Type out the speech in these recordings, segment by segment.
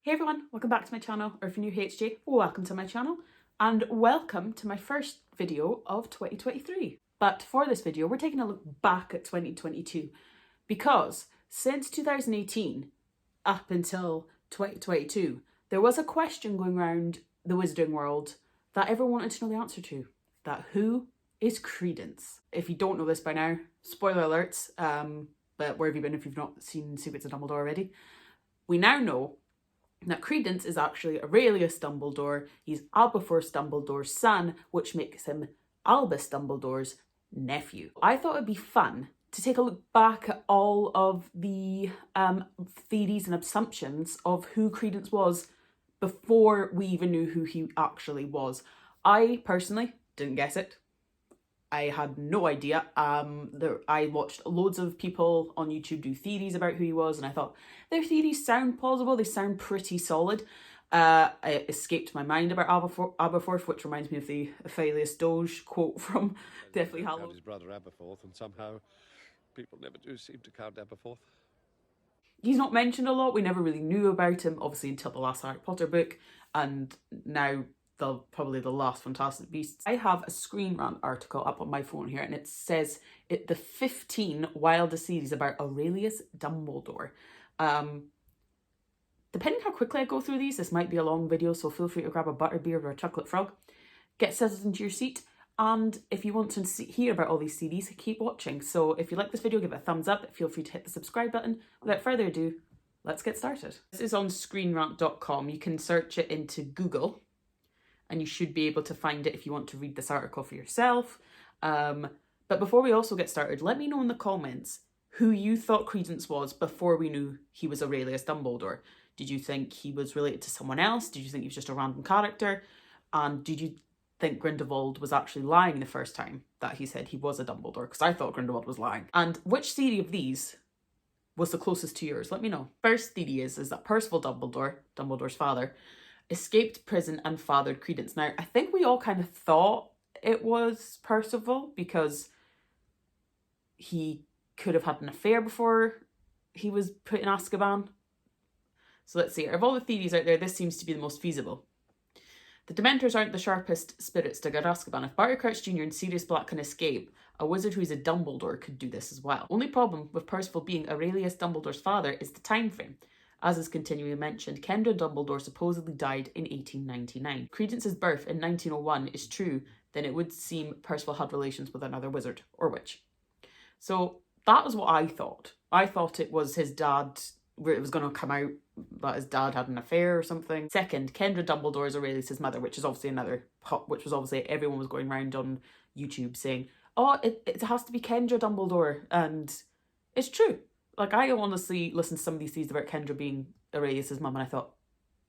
Hey everyone, welcome back to my channel, or if you're new here, HJ, welcome to my channel, and welcome to my first video of 2023. But for this video, we're taking a look back at 2022, because since 2018 up until 2022, there was a question going around the wizarding world that everyone wanted to know the answer to, that who is Credence? If you don't know this by now, spoiler alerts, but where have you been if you've not seen Secrets of Dumbledore already? We now know that Credence is actually Aurelius Dumbledore. He's Albus Dumbledore's son, which makes him Albus Dumbledore's nephew. I thought it'd be fun to take a look back at all of the theories and assumptions of who Credence was before we even knew who he actually was. I personally didn't guess it. I had no idea. I watched loads of people on YouTube do theories about who he was, and I thought their theories sound plausible. They sound pretty solid. It escaped my mind about Aberforth, which reminds me of the Aurelius Doge quote from Deathly Hallows. His brother Aberforth, and somehow people never do seem to count Aberforth. He's not mentioned a lot. We never really knew about him, obviously, until the last Harry Potter book, and now probably the last Fantastic Beasts. I have a Screen Rant article up on my phone here, and it says the 15 wildest theories about Aurelius Dumbledore. Depending how quickly I go through these, this might be a long video, so feel free to grab a butterbeer or a chocolate frog, get settled into your seat, and if you want to hear about all these theories, keep watching. So if you like this video, give it a thumbs up, feel free to hit the subscribe button. Without further ado, let's get started. This is on screenrant.com. You can search it into Google, and you should be able to find it if you want to read this article for yourself. But before we also get started, let me know in the comments who you thought Credence was before we knew he was Aurelius Dumbledore. Did you think he was related to someone else? Did you think he was just a random character? And did you think Grindelwald was actually lying the first time that he said he was a Dumbledore? Because I thought Grindelwald was lying. And which theory of these was the closest to yours? Let me know. First theory is that Percival Dumbledore, Dumbledore's father, escaped prison and fathered Credence. Now, I think we all kind of thought it was Percival because he could have had an affair before he was put in Azkaban. So let's see, out of all the theories out there, this seems to be the most feasible. The Dementors aren't the sharpest spirits to get Azkaban. If Barty Crouch Jr. and Sirius Black can escape, a wizard who is a Dumbledore could do this as well. Only problem with Percival being Aurelius Dumbledore's father is the time frame. As is continually mentioned, Kendra Dumbledore supposedly died in 1899. Credence's birth in 1901 is true, then it would seem Percival had relations with another wizard or witch. So that was what I thought. I thought it was his dad, where it was going to come out that his dad had an affair or something. Second, Kendra Dumbledore is Aurelius' mother, which was obviously everyone was going around on YouTube saying, oh, it has to be Kendra Dumbledore, and it's true. Like, I honestly listened to some of these theories about Kendra being Aurelius' mum, and I thought,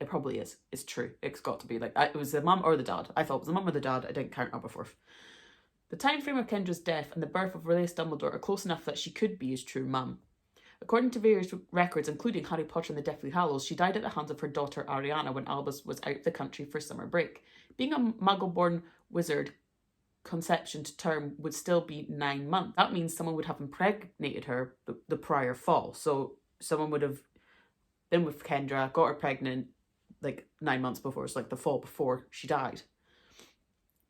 it probably is. It's true. It's got to be. Like, it was the mum or the dad. I thought it was the mum or the dad. I didn't count Aberforth. The time frame of Kendra's death and the birth of Aurelius Dumbledore are close enough that she could be his true mum. According to various records, including Harry Potter and the Deathly Hallows, she died at the hands of her daughter Ariana when Albus was out of the country for summer break. Being a Muggle-born wizard, conception to term would still be 9 months. That means someone would have impregnated her the prior fall. So someone would have been with Kendra, got her pregnant like 9 months before, so like the fall before she died.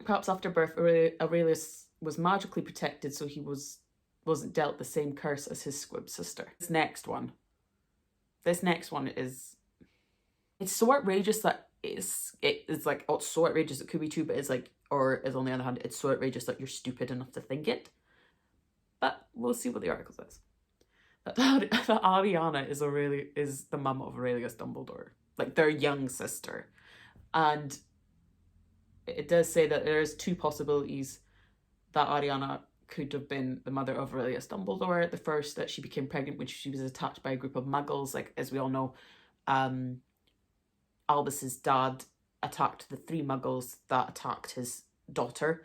Perhaps after birth, Aurelius was magically protected, so he wasn't dealt the same curse as his squib sister. This next one is, it's so outrageous that it's like, oh, it's so outrageous it could be true, but it's like, or is on the other hand, it's so outrageous that you're stupid enough to think it. But we'll see what the article says. That Ariana is the mum of Aurelius Dumbledore, like their young sister. And it does say that there's two possibilities that Ariana could have been the mother of Aurelius Dumbledore. The first, that she became pregnant when she was attacked by a group of muggles. Like, as we all know, Albus's dad attacked the 3 muggles that attacked his daughter.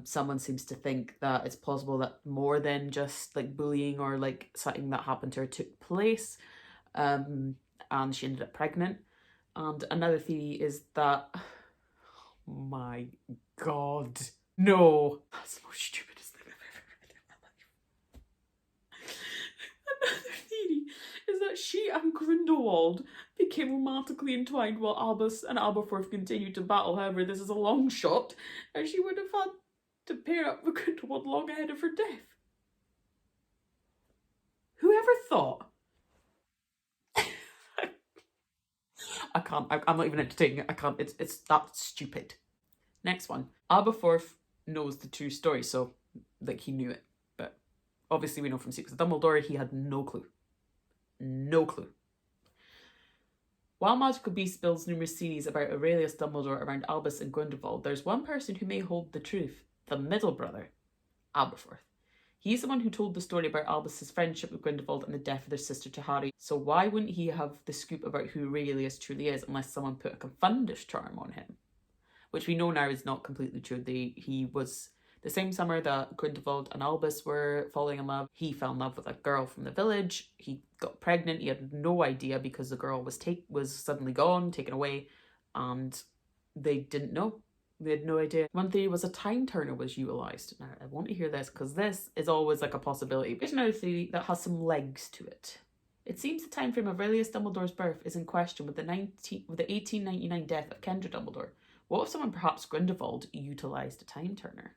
Someone seems to think that it's possible that more than just like bullying or like something that happened to her took place, and she ended up pregnant. And another theory is that, oh my god, no, that's the most stupidest thing I've ever read in my life. Another theory is that that she and Grindelwald became romantically entwined while Albus and Aberforth continued to battle. However, this is a long shot, and she would have had to pair up with Grindelwald long ahead of her death. Whoever thought? I can't. I'm not even entertaining it. I can't. It's that stupid. Next one. Aberforth knows the true story, so like he knew it, but obviously we know from Secrets of Dumbledore he had no clue. No clue. While Magical Beasts builds numerous series about Aurelius Dumbledore around Albus and Grindelwald, there's one person who may hold the truth: the middle brother, Aberforth. He's the one who told the story about Albus's friendship with Grindelwald and the death of their sister to Harry. So why wouldn't he have the scoop about who Aurelius truly is unless someone put a Confundus charm on him? Which we know now is not completely true. He was the same summer that Grindelwald and Albus were falling in love. He fell in love with a girl from the village. He got pregnant. He had no idea because the girl was suddenly gone, taken away, and they didn't know. They had no idea. One theory was a time turner was utilised. Now, I want to hear this because this is always like a possibility. Here's another theory that has some legs to it. It seems the time frame of Aurelius Dumbledore's birth is in question with the 1899 death of Kendra Dumbledore. What if someone, perhaps Grindelwald, utilised a time turner?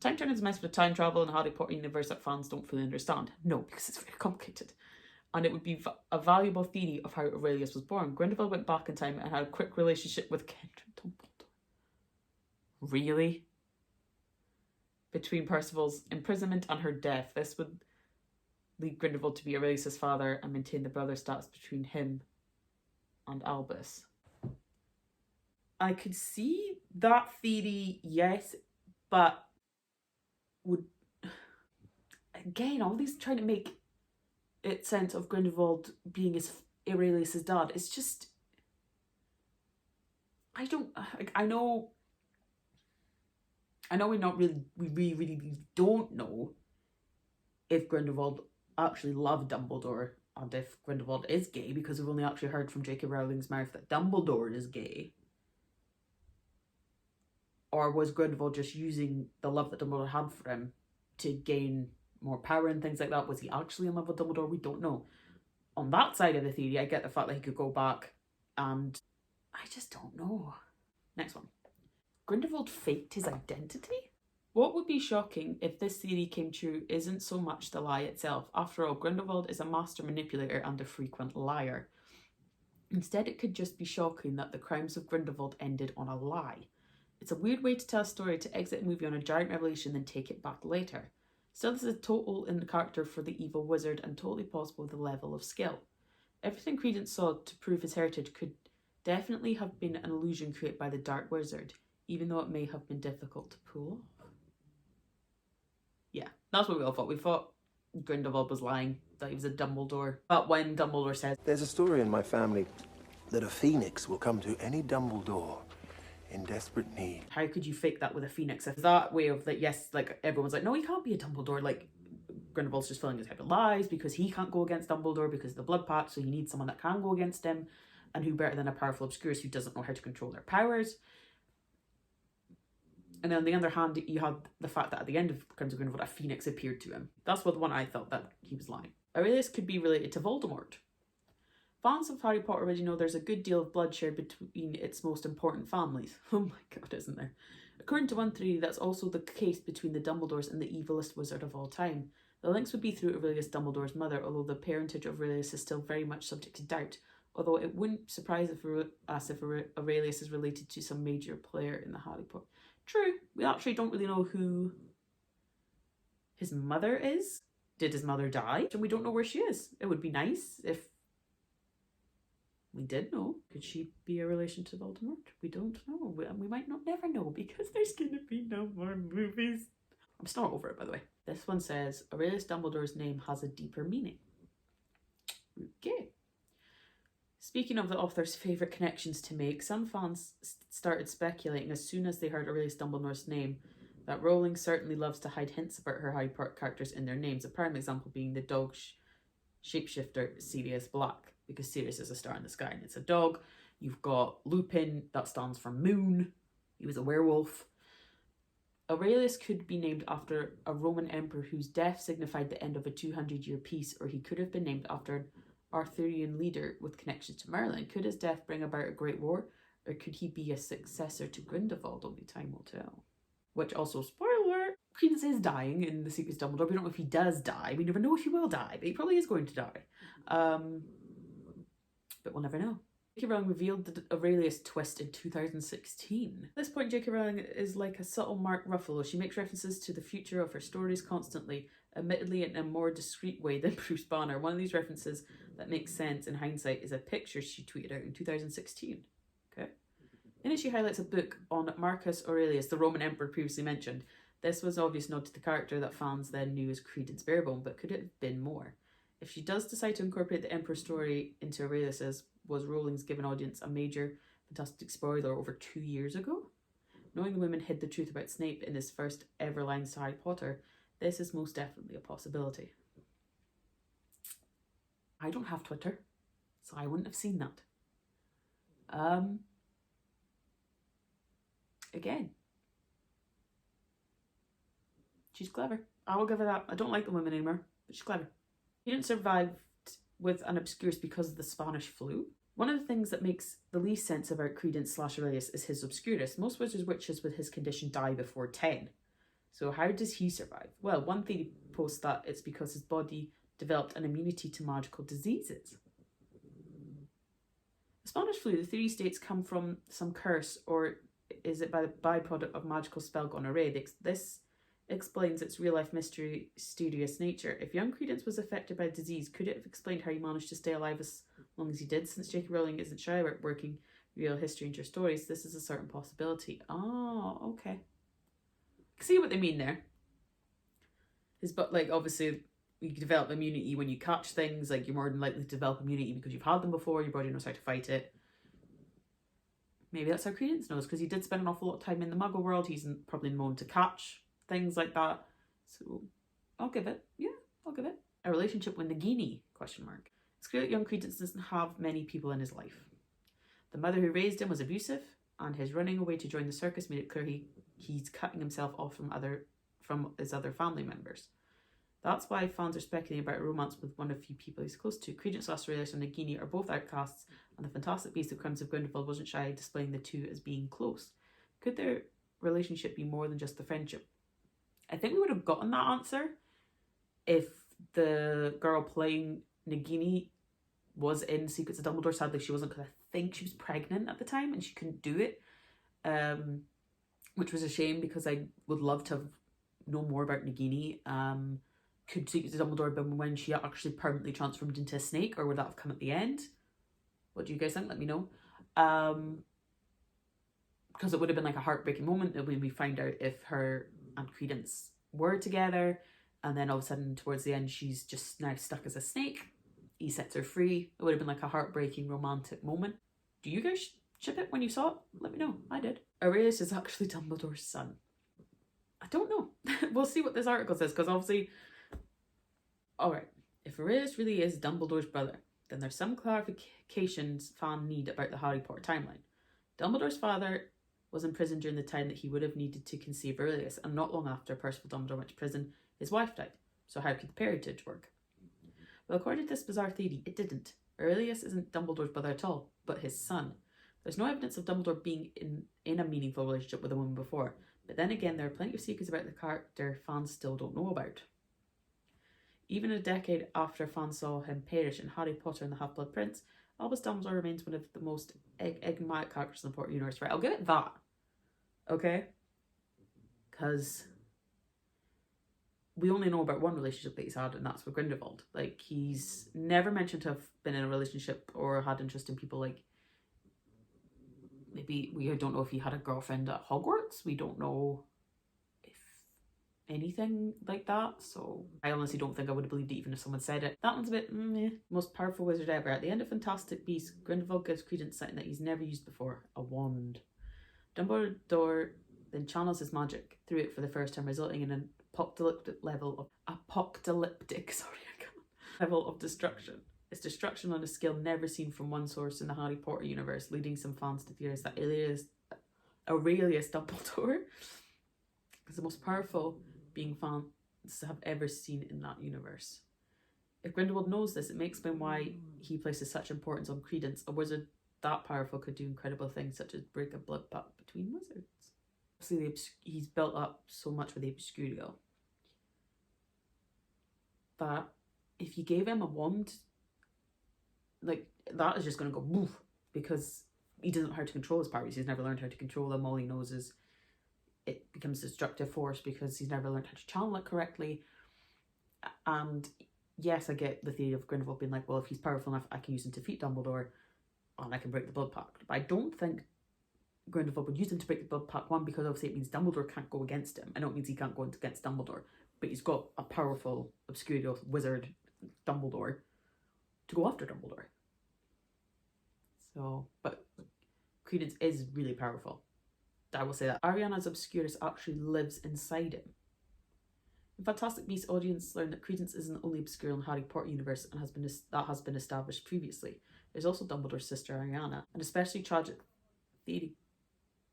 Time turner is a mess with time travel in the Harry Potter universe that fans don't fully understand. No, because it's very complicated. And it would be a valuable theory of how Aurelius was born. Grindelwald went back in time and had a quick relationship with Kendra Dumbledore. Really? Between Percival's imprisonment and her death, this would lead Grindelwald to be Aurelius' father and maintain the brother status between him and Albus. I could see that theory, yes, but would... Again, all these trying to make it sense of Grindelwald being Aurelius' dad. It's just... I know we really don't know if Grindelwald actually loved Dumbledore and if Grindelwald is gay, because we've only actually heard from J.K. Rowling's mouth that Dumbledore is gay. Or was Grindelwald just using the love that Dumbledore had for him to gain more power and things like that? Was he actually in love with Dumbledore? We don't know. On that side of the theory, I get the fact that he could go back, and I just don't know. Next one. Grindelwald faked his identity? What would be shocking if this theory came true isn't so much the lie itself. After all, Grindelwald is a master manipulator and a frequent liar. Instead, it could just be shocking that the crimes of Grindelwald ended on a lie. It's a weird way to tell a story, to exit a movie on a giant revelation then take it back later. Still, this is a total in the character for the evil wizard and totally possible with the level of skill. Everything Credence saw to prove his heritage could definitely have been an illusion created by the Dark Wizard, even though it may have been difficult to pull off. Yeah, that's what we all thought. We thought Grindelwald was lying, that he was a Dumbledore. But when Dumbledore says, "There's a story in my family that a phoenix will come to any Dumbledore in desperate need." how could you fake that with a phoenix? If that way of like, yes, like everyone's like, no, he can't be a Dumbledore. Like Grindelwald's just filling his head with lies because he can't go against Dumbledore because of the blood pact, so he needs someone that can go against him. And who better than a powerful Obscurus who doesn't know how to control their powers? And then on the other hand, you had the fact that at the end of Crimes of Grindelwald, a phoenix appeared to him. That's what the one I thought that he was lying. Aurelius could be related to Voldemort. Fans of Harry Potter already know there's a good deal of blood shared between its most important families. Oh my god, isn't there? According to one theory, that's also the case between the Dumbledores and the evilest wizard of all time. The links would be through Aurelius Dumbledore's mother, although the parentage of Aurelius is still very much subject to doubt. Although it wouldn't surprise us if Aurelius is related to some major player in the Harry Potter. True, we actually don't really know who his mother is. Did his mother die? And we don't know where she is. It would be nice if we did know. Could she be a relation to Voldemort? We don't know. We might not never know because there's going to be no more movies. I'm still not over it, by the way. This one says, Aurelius Dumbledore's name has a deeper meaning. Okay. Speaking of the author's favourite connections to make, some fans started speculating as soon as they heard Aurelius Dumbledore's name that Rowling certainly loves to hide hints about her Harry Potter characters in their names, a prime example being the dog shapeshifter Sirius Black, because Sirius is a star in the sky and it's a dog. You've got Lupin, that stands for moon. He was a werewolf. Aurelius could be named after a Roman emperor whose death signified the end of a 200-year peace, or he could have been named after Arthurian leader with connections to Merlin. Could his death bring about a great war, or could he be a successor to Grindelwald? Only time will tell. Which also, spoiler, Credence is dying in The Secrets of Dumbledore. We don't know if he does die. We never know if he will die, but he probably is going to die. But we'll never know. J.K. Rowling revealed the Aurelius twist in 2016. At this point, J.K. Rowling is like a subtle Mark Ruffalo. She makes references to the future of her stories constantly, admittedly in a more discreet way than Bruce Banner. One of these references that makes sense in hindsight is a picture she tweeted out in 2016. Okay. In it, she highlights a book on Marcus Aurelius, the Roman emperor previously mentioned. This was an obvious nod to the character that fans then knew as Credence Barebone, but could it have been more? If she does decide to incorporate the emperor's story into Aurelius's, was Rowling's given audience a major fantastic spoiler over 2 years ago? Knowing the women hid the truth about Snape in his first ever lines to Harry Potter, this is most definitely a possibility. I don't have Twitter, so I wouldn't have seen that. Again, she's clever. I will give her that. I don't like the women anymore, but she's clever. He didn't survive with an obscurus because of the Spanish flu. One of the things that makes the least sense about Credence / Aurelius is his obscurus. Most wizards witches with his condition die before 10. So how does he survive? Well, one theory posts that it's because his body developed an immunity to magical diseases. The Spanish flu, the theory states, come from some curse, or is it by the byproduct of magical spell gone array? This explains its real-life mysterious nature. If young Credence was affected by disease, could it have explained how he managed to stay alive as long as he did? Since J.K. Rowling isn't shy about working real history into her stories, this is a certain possibility. Oh, okay. See what they mean there. Like, obviously, you develop immunity when you catch things. Like, you're more than likely to develop immunity because you've had them before. Your body knows how to fight it. Maybe that's how Credence knows, because he did spend an awful lot of time in the Muggle world. He's probably known to catch things like that. So I'll give it. Yeah, I'll give it. A relationship with Nagini, ? It's clear that young Credence doesn't have many people in his life. The mother who raised him was abusive, and his running away to join the circus made it clear he's cutting himself off from his other family members. That's why fans are speculating about a romance with one of the few people he's close to. Credence / Aurelius and Nagini are both outcasts, and the Fantastic Beasts of Crimes of Grindelwald wasn't shy displaying the two as being close. Could their relationship be more than just the friendship? I think we would have gotten that answer if the girl playing Nagini was in Secrets of Dumbledore. Sadly, she wasn't, because I think she was pregnant at the time and she couldn't do it, which was a shame, because I would love to know more about Nagini. Could Secrets of Dumbledore have been when she actually permanently transformed into a snake, or would that have come at the end? What do you guys think? Let me know. Because it would have been like a heartbreaking moment when we find out if her and Credence were together, and then all of a sudden towards the end she's just now stuck as a snake. He sets her free. It would have been like a heartbreaking romantic moment. Do you guys ship it when you saw it? Let me know. I did. Aurelius is actually Dumbledore's son. I don't know. We'll see what this article says, because obviously... Alright, if Aurelius really is Dumbledore's brother, then there's some clarifications fans need about the Harry Potter timeline. Dumbledore's father was in prison during the time that he would have needed to conceive Aurelius, and not long after Percival Dumbledore went to prison, his wife died. So how could the parentage work? Well, according to this bizarre theory, it didn't. Aurelius isn't Dumbledore's brother at all, but his son. There's no evidence of Dumbledore being in a meaningful relationship with a woman before, but then again, there are plenty of secrets about the character fans still don't know about. Even a decade after fans saw him perish in Harry Potter and the Half-Blood Prince, Albus Dumbledore remains one of the most enigmatic characters in the Potter universe. Right, I'll give it that. Okay? Because we only know about one relationship that he's had, and that's with Grindelwald. Like, he's never mentioned to have been in a relationship or had interest in people. Like, maybe we don't know if he had a girlfriend at Hogwarts. We don't know if anything like that. So I honestly don't think I would have believed it even if someone said it. That one's a bit meh. Most powerful wizard ever. At the end of Fantastic Beasts, Grindelwald gives Credence something that he's never used before: a wand. Dumbledore then channels his magic through it for the first time, resulting in an apocalyptic level of destruction. It's destruction on a scale never seen from one source in the Harry Potter universe, leading some fans to theorize that Aurelius Dumbledore is the most powerful being fans have ever seen in that universe. If Grindelwald knows this, it may explain why he places such importance on Credence. A wizard that powerful could do incredible things such as break a blood pact between wizards. Obviously, he's built up so much with the Obscurio that if you gave him a wand, like, that is just going to go woof, because he doesn't know how to control his powers. He's never learned how to control them. All he knows is it becomes destructive force because he's never learned how to channel it correctly. And yes, I get the theory of Grindelwald being like, well, if he's powerful enough, I can use him to defeat Dumbledore and I can break the blood pact. But I don't think Grindelwald would use him to break the blood pact, one, because obviously it means Dumbledore can't go against him. I know it means he can't go against Dumbledore, but he's got a powerful Obscurio wizard, Dumbledore, to go after Dumbledore. So, but Credence is really powerful. I will say that. Ariana's Obscurus actually lives inside him. In Fantastic Beasts, audience learn that Credence isn't the only Obscure in the Harry Potter universe and has been established previously. There's also Dumbledore's sister Ariana. An especially tragic theory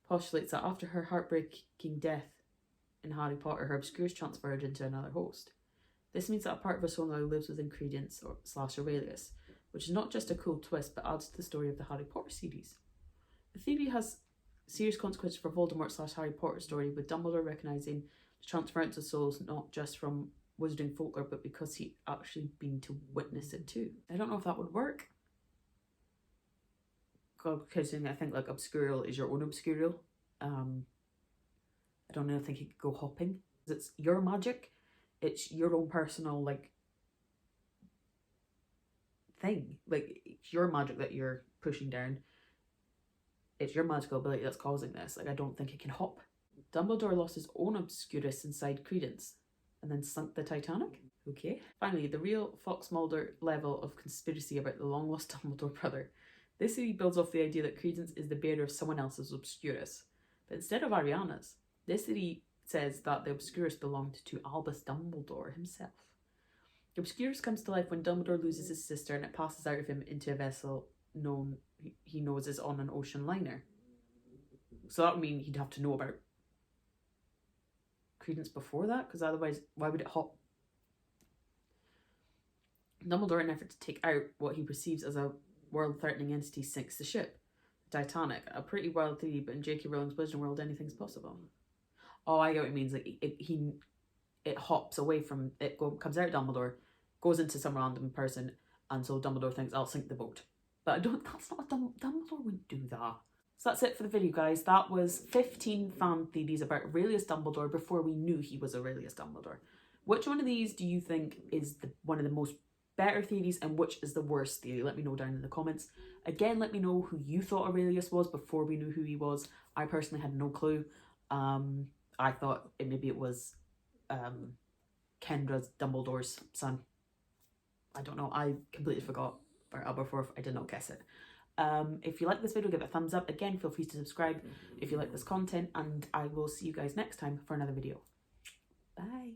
postulates that after her heartbreaking death in Harry Potter, her Obscurus transferred into another host. This means that a part of her soul now lives within Credence / Aurelius, which is not just a cool twist but adds to the story of the Harry Potter series. The theory has serious consequences for Voldemort / Harry Potter story, with Dumbledore recognising the transference of souls not just from wizarding folklore but because he actually been to witness it too. I don't know if that would work, because I think like Obscurial is your own Obscurial. I don't know, I think it could go hopping. It's your magic, it's your own personal like thing, like it's your magic that you're pushing down. It's your magical ability that's causing this. Like, I don't think it can hop. Dumbledore lost his own Obscurus inside Credence and then sunk the Titanic? Okay. Finally, the real Fox Mulder level of conspiracy about the long-lost Dumbledore brother. This theory builds off the idea that Credence is the bearer of someone else's Obscurus. But instead of Ariana's, this theory says that the Obscurus belonged to Albus Dumbledore himself. The Obscurus comes to life when Dumbledore loses his sister and it passes out of him into a vessel he knows is on an ocean liner. So that would mean he'd have to know about Credence before that, because otherwise why would it hop? Dumbledore, in an effort to take out what he perceives as a world-threatening entity, sinks the ship, the Titanic. A pretty wild theory, but in J.K. Rowling's Wizarding World anything's possible. Oh, I get what it means. Like it hops away from it, comes out of Dumbledore, goes into some random person, and so Dumbledore thinks, I'll sink the boat. But that's not Dumbledore wouldn't do that. So that's it for the video, guys. That was 15 fan theories about Aurelius Dumbledore before we knew he was Aurelius Dumbledore. Which one of these do you think is one of the most better theories and which is the worst theory? Let me know down in the comments. Again, let me know who you thought Aurelius was before we knew who he was. I personally had no clue. I thought maybe it was Kendra's Dumbledore's son. I don't know. I completely forgot. Or Aberforth, I did not guess it. If you like this video, give it a thumbs up. Again, feel free to subscribe if you like this content, and I will see you guys next time for another video. Bye.